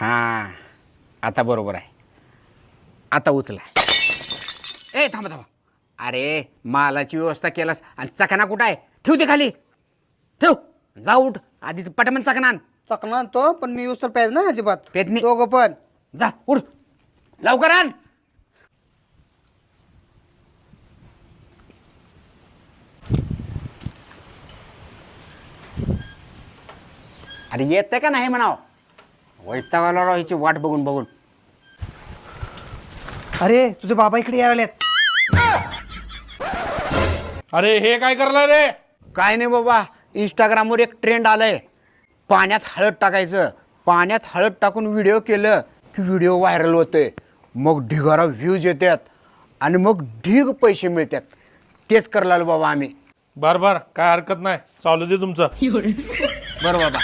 हां आता बरोबर आहे. आता उचला. ए थांबा थांबा. अरे मालाची व्यवस्था केलास आणि चकना कुठं आहे? ठेव ते खाली ठेव. जा उठ आधीच पटमन चकना आण. चकना आणतो पण मी यूज तर पाहिजे ना अजिबात. पेत नाही. दोघं पण. जा उठ लवकर आण. अरे येते का नाही म्हणाव. वैतागाला राव हिची वाट बघून बघून. अरे तुझे बाबा इकडे यायला आलेत. अरे हे काय करला रे? काय नाही बाबा, इंस्टाग्रामवर एक ट्रेंड आलंय. पाण्यात हळद टाकायचं. पाण्यात हळद टाकून व्हिडिओ केलं की व्हिडिओ व्हायरल होतोय. मग ढिगारा व्ह्यूज येतात आणि मग ढीग पैसे मिळतात. तेच करलालो बाबा आम्ही. बर बर काय हरकत नाही, चालू दे तुमचं. बरं बाबा.